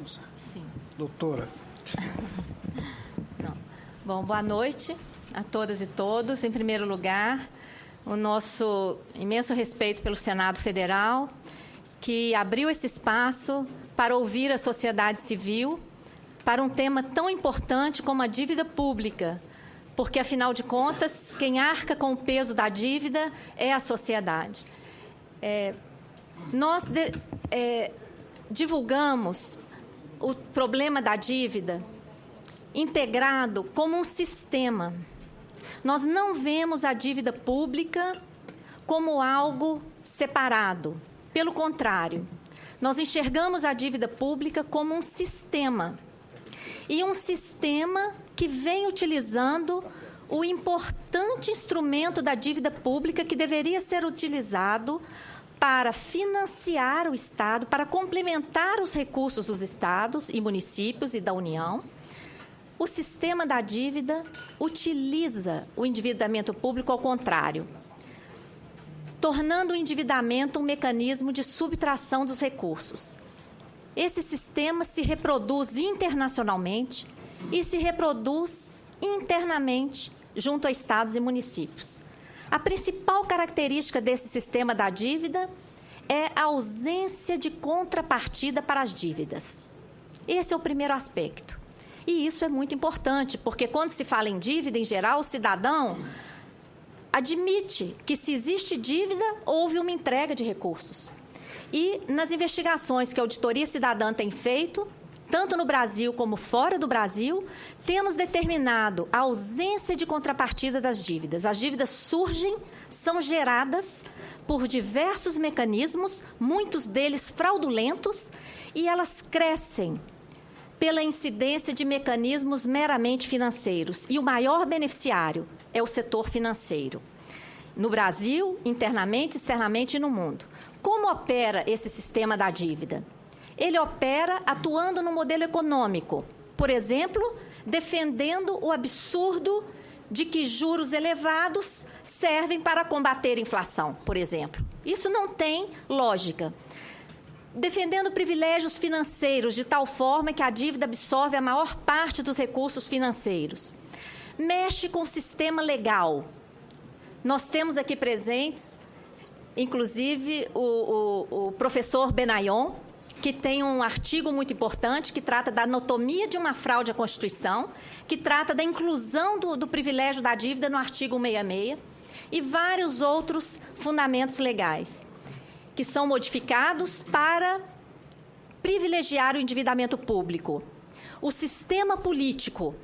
moça? Sim. Doutora. Não. Bom, boa noite a todas e todos. Em primeiro lugar, o nosso imenso respeito pelo Senado Federal, que abriu esse espaço para ouvir a sociedade civil para um tema tão importante como a dívida pública, porque, afinal de contas, quem arca com o peso da dívida é a sociedade. Nós divulgamos o problema da dívida integrado como um sistema. Nós não vemos a dívida pública como algo separado. Pelo contrário, nós enxergamos a dívida pública como um sistema. E um sistema que vem utilizando o importante instrumento da dívida pública que deveria ser utilizado para financiar o Estado, para complementar os recursos dos estados e municípios e da União. O sistema da dívida utiliza o endividamento público ao contrário, tornando o endividamento um mecanismo de subtração dos recursos. Esse sistema se reproduz internacionalmente e se reproduz internamente junto a estados e municípios. A principal característica desse sistema da dívida é a ausência de contrapartida para as dívidas. Esse é o primeiro aspecto. E isso é muito importante, porque quando se fala em dívida, em geral, o cidadão admite que, se existe dívida, houve uma entrega de recursos. E nas investigações que a Auditoria Cidadã tem feito, tanto no Brasil como fora do Brasil, temos determinado a ausência de contrapartida das dívidas. As dívidas surgem, são geradas por diversos mecanismos, muitos deles fraudulentos, e elas crescem pela incidência de mecanismos meramente financeiros. E o maior beneficiário é o setor financeiro. No Brasil, internamente, externamente e no mundo. Como opera esse sistema da dívida? Ele opera atuando no modelo econômico. Por exemplo, defendendo o absurdo de que juros elevados servem para combater a inflação, por exemplo. Isso não tem lógica. Defendendo privilégios financeiros de tal forma que a dívida absorve a maior parte dos recursos financeiros. Mexe com o sistema legal. Nós temos aqui presentes, inclusive, o professor Benayon, que tem um artigo muito importante que trata da anatomia de uma fraude à Constituição, que trata da inclusão do privilégio da dívida no artigo 166, e vários outros fundamentos legais, que são modificados para privilegiar o endividamento público. O sistema político,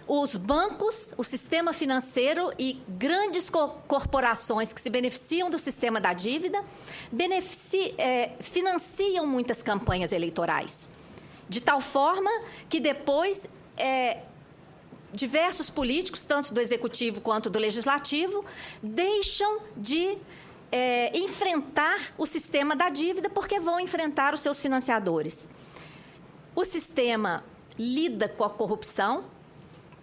os bancos, o sistema financeiro e grandes corporações que se beneficiam do sistema da dívida financiam muitas campanhas eleitorais, de tal forma que depois diversos políticos, tanto do Executivo quanto do Legislativo, deixam de enfrentar o sistema da dívida porque vão enfrentar os seus financiadores. O sistema lida com a corrupção,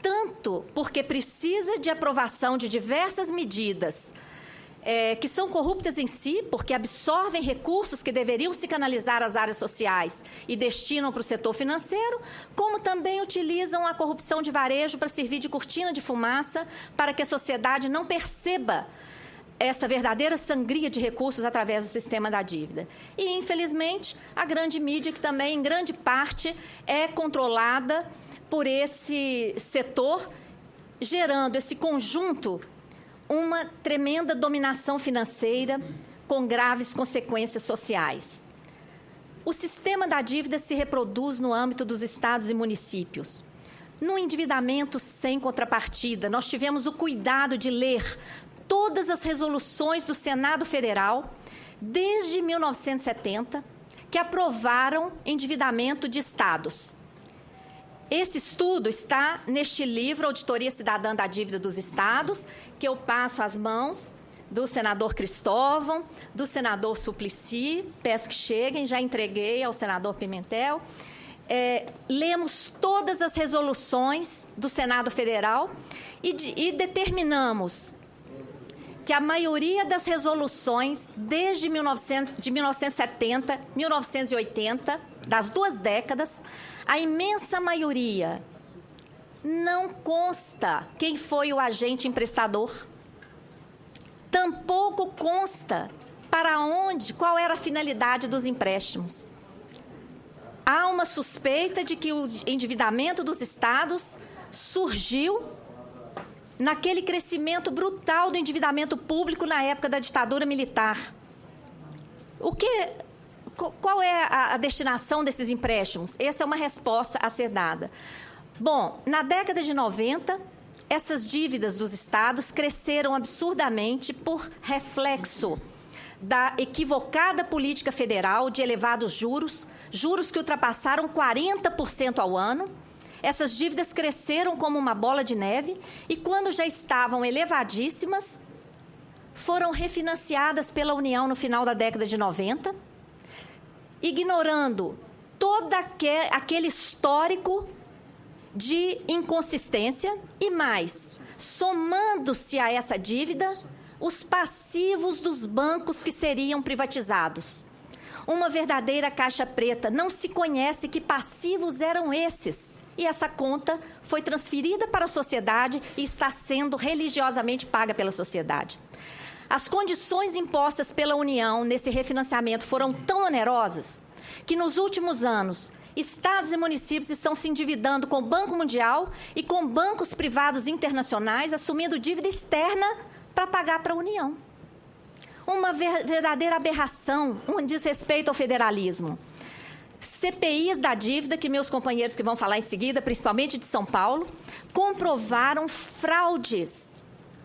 tanto porque precisa de aprovação de diversas medidas que são corruptas em si, porque absorvem recursos que deveriam se canalizar às áreas sociais e destinam para o setor financeiro, como também utilizam a corrupção de varejo para servir de cortina de fumaça para que a sociedade não perceba essa verdadeira sangria de recursos através do sistema da dívida. E, infelizmente, a grande mídia, que também, em grande parte, é controlada por esse setor, gerando esse conjunto uma tremenda dominação financeira com graves consequências sociais. O sistema da dívida se reproduz no âmbito dos estados e municípios. No endividamento sem contrapartida, nós tivemos o cuidado de ler todas as resoluções do Senado Federal, desde 1970, que aprovaram endividamento de estados. Esse estudo está neste livro, Auditoria Cidadã da Dívida dos Estados, que eu passo às mãos do senador Cristóvão, do senador Suplicy, peço que cheguem, já entreguei ao senador Pimentel. Lemos todas as resoluções do Senado Federal e determinamos que a maioria das resoluções, desde 1970, 1980, das 2 décadas, a imensa maioria não consta quem foi o agente emprestador. Tampouco consta para onde, qual era a finalidade dos empréstimos. Há uma suspeita de que o endividamento dos estados surgiu naquele crescimento brutal do endividamento público na época da ditadura militar. Qual é a destinação desses empréstimos? Essa é uma resposta a ser dada. Bom, na década de 90, essas dívidas dos estados cresceram absurdamente por reflexo da equivocada política federal de elevados juros que ultrapassaram 40% ao ano. Essas dívidas cresceram como uma bola de neve e, quando já estavam elevadíssimas, foram refinanciadas pela União no final da década de 90, ignorando todo aquele histórico de inconsistência e, mais, somando-se a essa dívida, os passivos dos bancos que seriam privatizados. Uma verdadeira caixa preta. Não se conhece que passivos eram esses. E essa conta foi transferida para a sociedade e está sendo religiosamente paga pela sociedade. As condições impostas pela União nesse refinanciamento foram tão onerosas que, nos últimos anos, estados e municípios estão se endividando com o Banco Mundial e com bancos privados internacionais, assumindo dívida externa para pagar para a União. Uma verdadeira aberração, um desrespeito ao federalismo. CPIs da dívida, que meus companheiros que vão falar em seguida, principalmente de São Paulo, comprovaram fraudes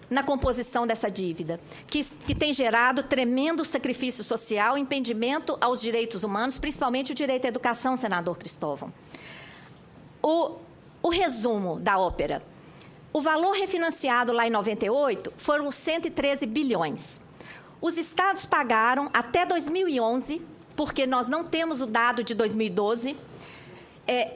na composição dessa dívida, que tem gerado tremendo sacrifício social, impedimento aos direitos humanos, principalmente o direito à educação, senador Cristóvão. O resumo da ópera. O valor refinanciado lá em 98 foram 113 bilhões. Os estados pagaram até 2011, porque nós não temos o dado de 2012,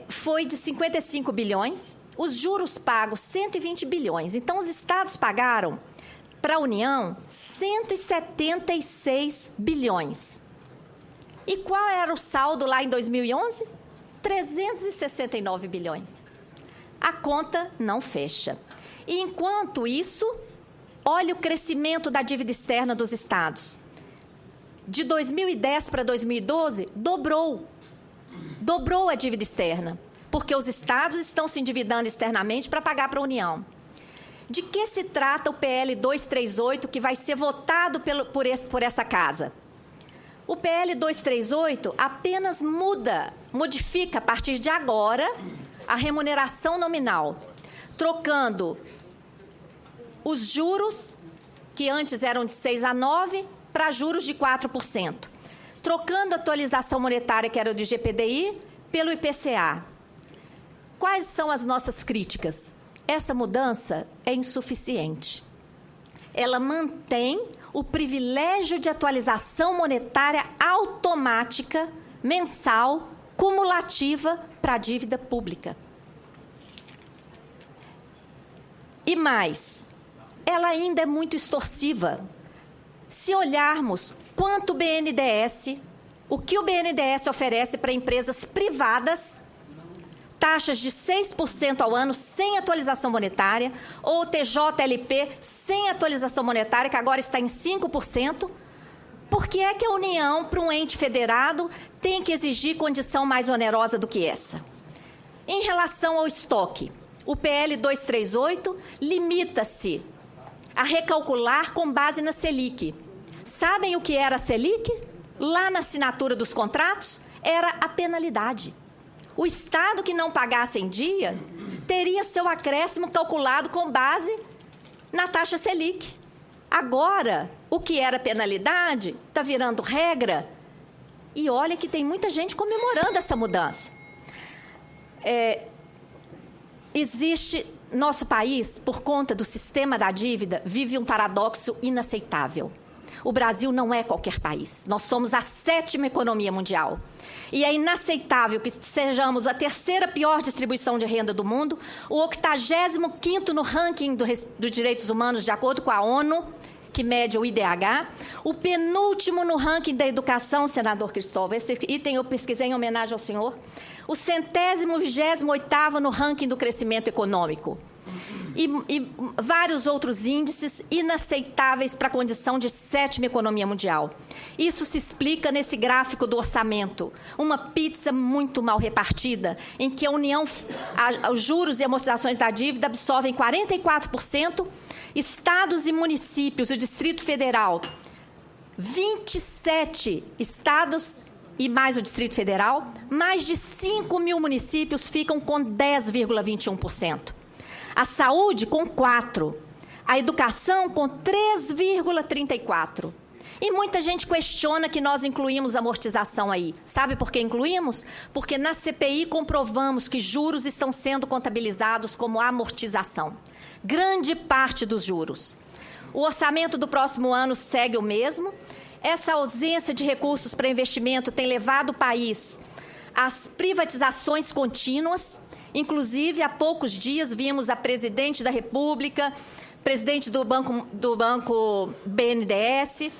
foi de 55 bilhões, os juros pagos 120 bilhões. Então, os estados pagaram para a União 176 bilhões. E qual era o saldo lá em 2011? 369 bilhões. A conta não fecha. E, enquanto isso, olha o crescimento da dívida externa dos estados. De 2010 para 2012, dobrou a dívida externa, porque os estados estão se endividando externamente para pagar para a União. De que se trata o PL 238 que vai ser votado por essa casa? O PL 238 apenas modifica a partir de agora a remuneração nominal, trocando os juros, que antes eram de 6 a 9, para juros de 4%, trocando a atualização monetária, que era do IGPDI, pelo IPCA. Quais são as nossas críticas? Essa mudança é insuficiente. Ela mantém o privilégio de atualização monetária automática, mensal, cumulativa para a dívida pública. E mais, ela ainda é muito extorsiva. Se olharmos quanto o BNDES, o que o BNDES oferece para empresas privadas, taxas de 6% ao ano sem atualização monetária, ou TJLP sem atualização monetária, que agora está em 5%, por que é que a União, para um ente federado, tem que exigir condição mais onerosa do que essa? Em relação ao estoque, o PL 238 limita-se a recalcular com base na Selic. Sabem o que era a Selic? Lá na assinatura dos contratos, era a penalidade. O Estado que não pagasse em dia teria seu acréscimo calculado com base na taxa Selic. Agora, o que era penalidade está virando regra. E olha que tem muita gente comemorando essa mudança. Nosso país, por conta do sistema da dívida, vive um paradoxo inaceitável. O Brasil não é qualquer país. Nós somos a 7ª economia mundial. E é inaceitável que sejamos a 3ª pior distribuição de renda do mundo, o 85º no ranking dos direitos humanos, de acordo com a ONU, que mede o IDH, o penúltimo no ranking da educação, senador Cristóvão, esse item eu pesquisei em homenagem ao senhor, o 128º no ranking do crescimento econômico. E vários outros índices inaceitáveis para a condição de 7ª economia mundial. Isso se explica nesse gráfico do orçamento, uma pizza muito mal repartida, em que a União, os juros e amortizações da dívida absorvem 44%, estados e municípios, o Distrito Federal, 27 estados e mais o Distrito Federal, mais de 5 mil municípios ficam com 10,21%. A saúde com 4%, a educação com 3,34%. E muita gente questiona que nós incluímos amortização aí. Sabe por que incluímos? Porque na CPI comprovamos que juros estão sendo contabilizados como amortização. Grande parte dos juros. O orçamento do próximo ano segue o mesmo. Essa ausência de recursos para investimento tem levado o país às privatizações contínuas. Inclusive, há poucos dias, vimos a presidente da República, presidente do Banco BNDES,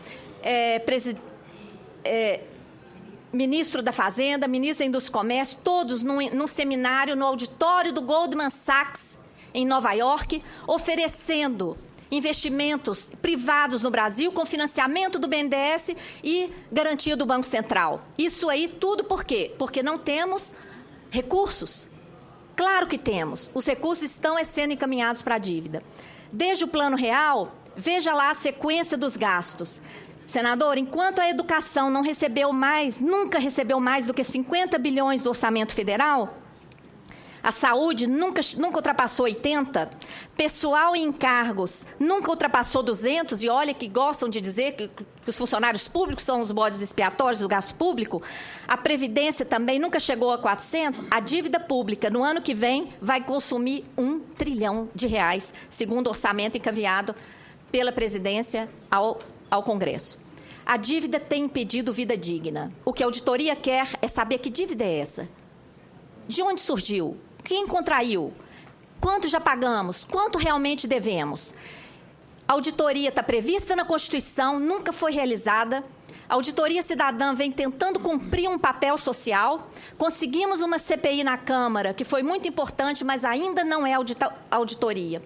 ministro da Fazenda, ministro da Indústria e Comércio, todos num seminário no auditório do Goldman Sachs, em Nova York, oferecendo investimentos privados no Brasil, com financiamento do BNDES e garantia do Banco Central. Isso aí tudo por quê? Porque não temos recursos. Claro que temos. Os recursos estão sendo encaminhados para a dívida. Desde o Plano Real, veja lá a sequência dos gastos. Senador, enquanto a educação não recebeu mais, nunca recebeu mais do que 50 bilhões do orçamento federal, a saúde nunca ultrapassou 80, pessoal em encargos nunca ultrapassou 200, e olha que gostam de dizer que os funcionários públicos são os bodes expiatórios do gasto público, a Previdência também nunca chegou a 400, a dívida pública no ano que vem vai consumir R$1 trilhão, segundo o orçamento encaminhado pela Presidência ao Congresso. A dívida tem impedido vida digna. O que a auditoria quer é saber que dívida é essa. De onde surgiu? Quem contraiu? Quanto já pagamos? Quanto realmente devemos? A auditoria está prevista na Constituição, nunca foi realizada. A auditoria cidadã vem tentando cumprir um papel social. Conseguimos uma CPI na Câmara, que foi muito importante, mas ainda não é auditoria.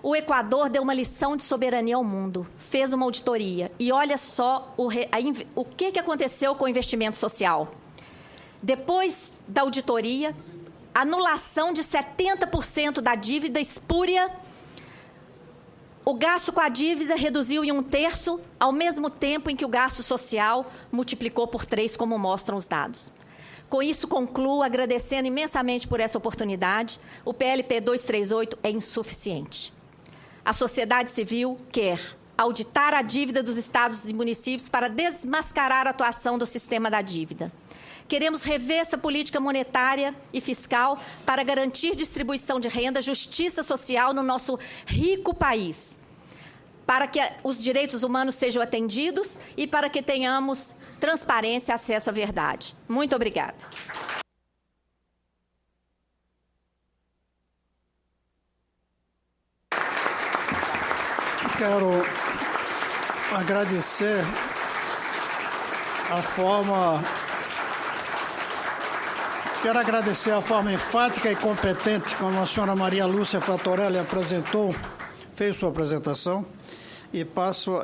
O Equador deu uma lição de soberania ao mundo, fez uma auditoria. E olha só o que aconteceu com o investimento social. Depois da auditoria, anulação de 70% da dívida espúria, o gasto com a dívida reduziu em 1/3, ao mesmo tempo em que o gasto social multiplicou por 3, como mostram os dados. Com isso, concluo agradecendo imensamente por essa oportunidade. O PLP 238 é insuficiente. A sociedade civil quer auditar a dívida dos estados e municípios para desmascarar a atuação do sistema da dívida. Queremos rever essa política monetária e fiscal para garantir distribuição de renda, justiça social no nosso rico país, para que os direitos humanos sejam atendidos e para que tenhamos transparência e acesso à verdade. Muito obrigada. Quero agradecer a forma enfática e competente como a senhora Maria Lúcia Fattorelli fez sua apresentação, e passo